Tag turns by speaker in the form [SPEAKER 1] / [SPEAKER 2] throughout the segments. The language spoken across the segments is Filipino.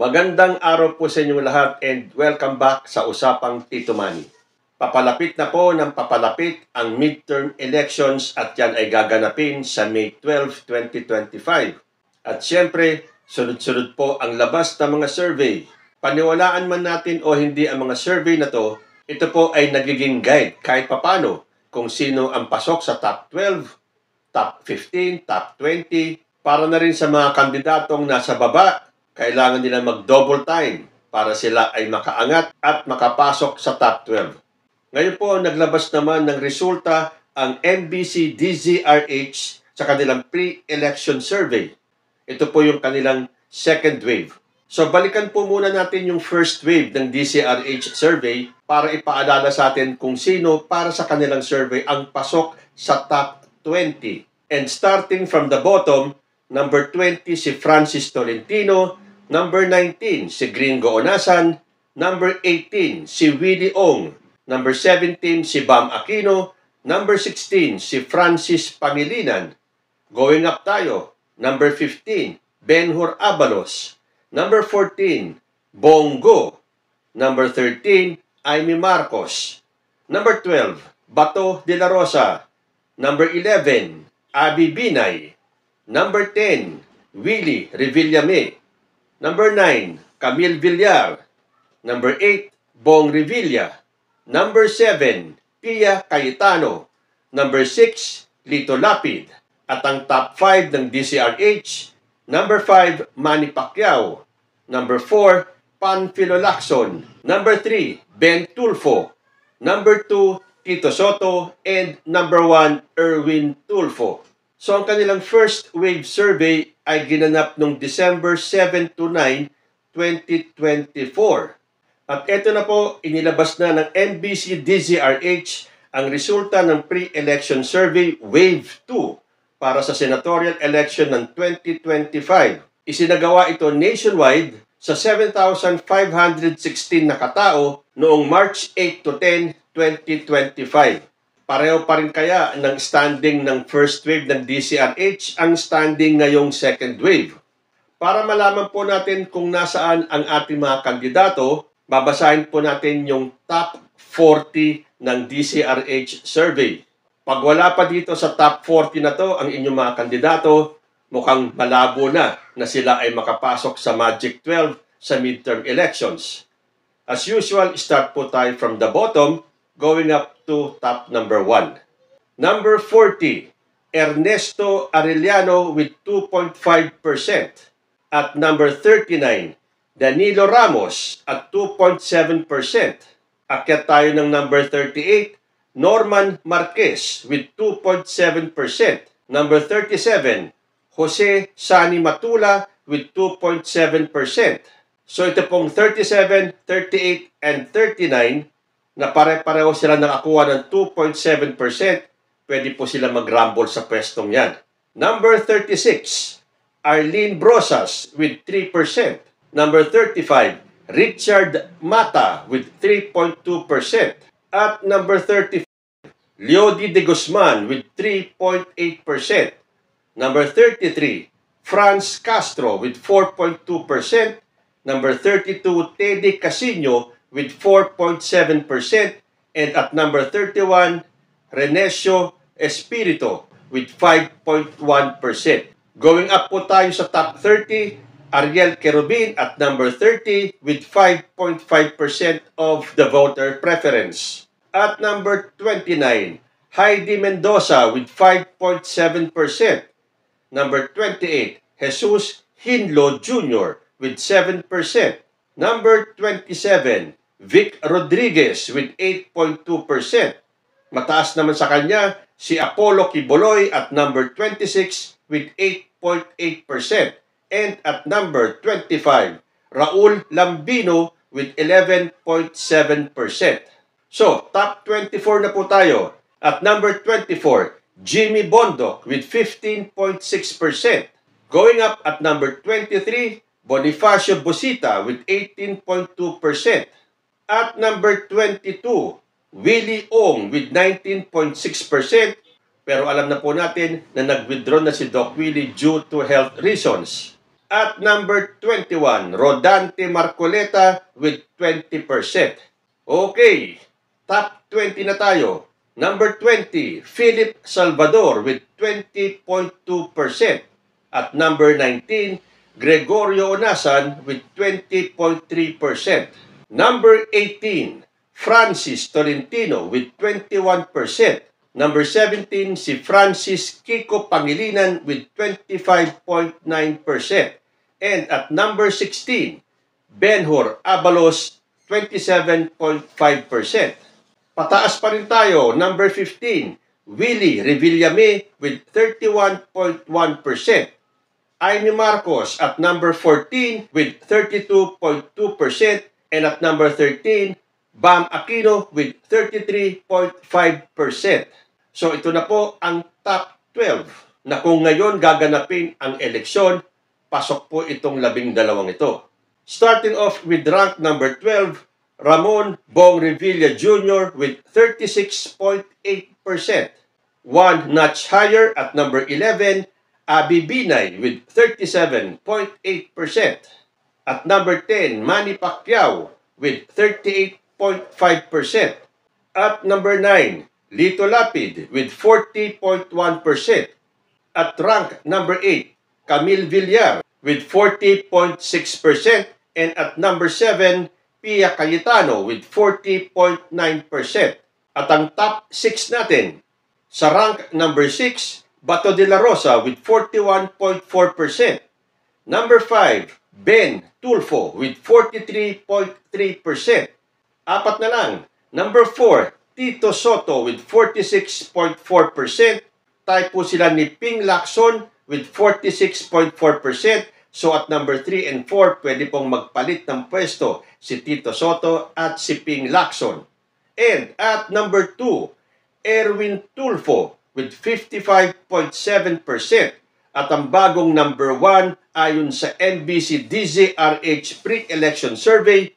[SPEAKER 1] Magandang araw po sa inyong lahat and welcome back sa Usapang Tito Manny. Papalapit na po ng papalapit ang midterm elections at yan ay gaganapin sa May 12, 2025. At siyempre, sunod-sunod po ang labas ng mga survey. Paniwalaan man natin o hindi ang mga survey na to, ito po ay nagiging guide kahit papano kung sino ang pasok sa top 12, top 15, top 20, para na rin sa mga kandidatong nasa baba. Kailangan nila mag-double time para sila ay makaangat at makapasok sa top 12. Ngayon po, naglabas naman ng resulta ang NBC DZRH sa kanilang pre-election survey. Ito po yung kanilang second wave. So balikan po muna natin yung first wave ng DZRH survey para ipaalala sa atin kung sino para sa kanilang survey ang pasok sa top 20. And starting from the bottom, number 20 si Francis Tolentino, number 19 si Gringo Onasan, number 18 si Willie Ong, number 17 si Bam Aquino, number 16 si Francis Pangilinan. Going up tayo, number 15 Benhur Abalos, number 14 Bongo, number 13 Amy Marcos, number 12 Bato de la Rosa, number 11 Abby Binay, number 10 Willie Revillame, number 9, Camille Villar. Number 8, Bong Revilla. Number 7, Pia Cayetano. Number 6, Lito Lapid. At ang top 5 ng DZRH, number 5, Manny Pacquiao. Number 4, Panfilo Lacson. Number 3, Ben Tulfo. Number 2, Tito Soto. And number 1, Erwin Tulfo. So ang kanilang first wave survey ay ginanap noong December 7 to 9, 2024. At ito na po, inilabas na ng NBC DZRH ang resulta ng pre-election survey Wave 2 para sa senatorial election ng 2025. Isinagawa ito nationwide sa 7,516 na katao noong March 8 to 10, 2025. Pareho pa rin kaya ng standing ng first wave ng DZRH ang standing ngayong second wave. Para malaman po natin kung nasaan ang ating mga kandidato, babasahin po natin yung top 40 ng DZRH survey. Pag wala pa dito sa top 40 na to ang inyong mga kandidato, mukhang malabo na sila ay makapasok sa Magic 12 sa midterm elections. As usual, start po tayo from the bottom, going up to top number 1. Number 40, Ernesto Arellano with 2.5%. At number 39, Danilo Ramos at 2.7%. Akyat tayo ng number 38, Norman Marquez with 2.7%. Number 37, Jose Sani Matula with 2.7%. So ito pong 37, 38, and 39 na pare-pareho sila nakakuha ng 2.7%, pwede po sila mag-rumble sa pwestong yan. Number 36, Arlene Brosas with 3%. Number 35, Richard Mata with 3.2%. At number 34, Leody de Guzman with 3.8%. Number 33, Franz Castro with 4.2%. Number 32, Teddy Casino with 4.7%, and at number 31, Renesio Espirito with 5.1%. Going up po tayo sa top 30, Ariel Querubin at number 30 with 5.5% of the voter preference. At number 29, Heidi Mendoza with 5.7%. Number 28, Jesus Hinlo Jr. with 7%. Number 27, Vic Rodriguez with 8.2%. Mataas naman sa kanya si Apollo Quiboloy at number 26 with 8.8%. And at number 25, Raul Lambino with 11.7%. So, top 24 na po tayo. At number 24, Jimmy Bondoc with 15.6%. Going up at number 23, Bonifacio Busita with 18.2%. At number 22, Willie Ong with 19.6%. Pero alam na po natin na nag-withdraw na si Doc Willie due to health reasons. At number 21, Rodante Marcoleta with 20%. Okay, top 20 na tayo. Number 20, Philip Salvador with 20.2%. At number 19, Gregorio Onasan with 20.3%. Number 18, Francis Tolentino with 21%. Number 17, si Francis Kiko Pangilinan with 25.9%. And at number 16, Benhur Abalos, 27.5%. Pataas pa rin tayo, number 15, Willie Revillame with 31.1%. Amy Marcos at number 14 with 32.2%. And at number 13, Bam Aquino with 33.5%. So ito na po ang top 12 na kung ngayon gaganapin ang eleksyon, pasok po itong 12 ito. Starting off with rank number 12, Ramon Bong Revilla Jr. with 36.8%. One notch higher at number 11, Abby Binay with 37.8%. At number 10, Manny Pacquiao with 38.5%. At number 9, Lito Lapid with 40.1%. At rank number 8, Camille Villar with 40.6%. And at number 7, Pia Cayetano with 40.9%. At ang top 6 natin, sa rank number 6, Bato de la Rosa with 41.4%. Number 5, Ben Tulfo with 43.3%. Apat na lang. Number 4, Tito Soto with 46.4%. Tayo po sila ni Ping Lacson with 46.4%. So at number 3 and 4, pwede pong magpalit ng pwesto si Tito Soto at si Ping Lacson. And at number 2, Erwin Tulfo with 55.7%. At ang bagong number 1 ayon sa NBC DZRH pre-election survey,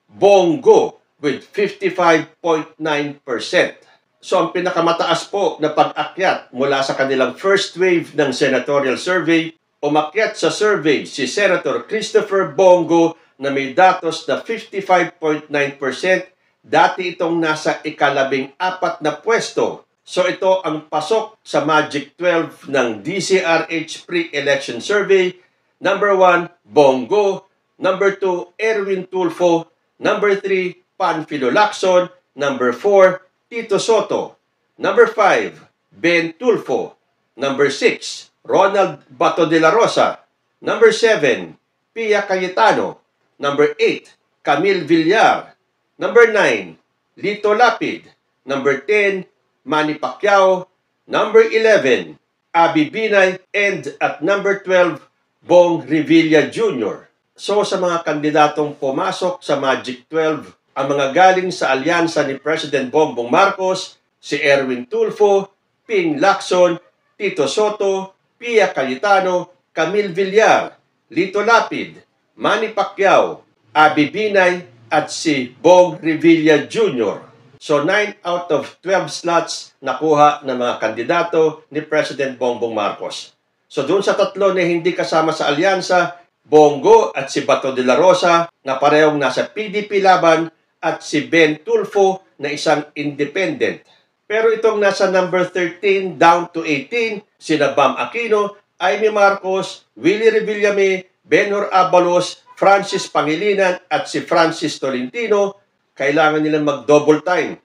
[SPEAKER 1] Bongo with 55.9%. So ang pinakamataas po na pag-akyat mula sa kanilang first wave ng senatorial survey, umakyat sa survey si Senator Christopher Bongo na may datos na 55.9%. Dati itong nasa ika-14 na pwesto. So ito ang pasok sa Magic 12 ng DZRH pre-election survey. Number 1, Bongo. Number 2, Erwin Tulfo. Number 3, Panfilo Lacson. Number 4, Tito Soto. Number 5, Ben Tulfo. Number 6, Ronald Bato de la Rosa. Number 7, Pia Cayetano. Number 8, Camille Villar. Number 9, Lito Lapid. Number 10, Manny Pacquiao. Number 11, Abby Binay. And at number 12, Bong Revilla Jr. So sa mga kandidatong pumasok sa Magic 12, ang mga galing sa alyansa ni President Bongbong Marcos, si Erwin Tulfo, Ping Lacson, Tito Soto, Pia Cayetano, Camille Villar, Lito Lapid, Manny Pacquiao, Abby Binay, at si Bong Revilla Jr. So 9 out of 12 slots nakuha ng mga kandidato ni President Bongbong Marcos. So doon sa tatlo na hindi kasama sa alyansa, Bongo at si Bato de la Rosa na parehong nasa PDP laban at si Ben Tulfo na isang independent. Pero itong nasa number 13 down to 18, sina Bam Aquino, Amy Marcos, Willie Revillame, Benhur Abalos, Francis Pangilinan at si Francis Tolentino, kailangan nilang mag-double time.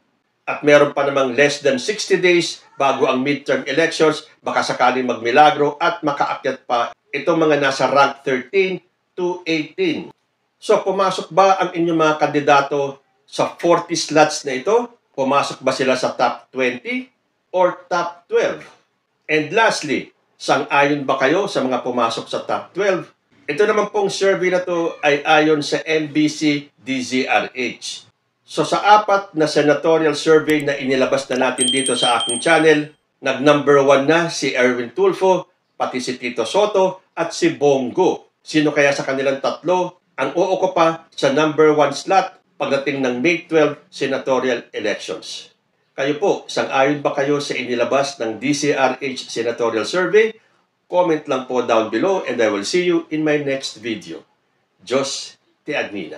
[SPEAKER 1] At meron pa namang less than 60 days bago ang midterm elections, baka sakaling magmilagro at makaakyat pa itong mga nasa rank 13 to 18. So pumasok ba ang inyong mga kandidato sa 40 slots na ito? Pumasok ba sila sa top 20 or top 12? And lastly, sang-ayon ba kayo sa mga pumasok sa top 12? Ito naman pong survey na to ay ayon sa NBC DZRH. So sa 4 na senatorial survey na inilabas na natin dito sa aking channel, nag-number 1 na si Erwin Tulfo, pati si Tito Soto at si Bongo. Sino kaya sa kanilang tatlo ang uukupa sa number 1 slot pagdating ng May 12 senatorial elections? Kayo po, sang-ayon ba kayo sa inilabas ng DZRH senatorial survey Comment lang po down below and I will see you in my next video. Diyos te admina.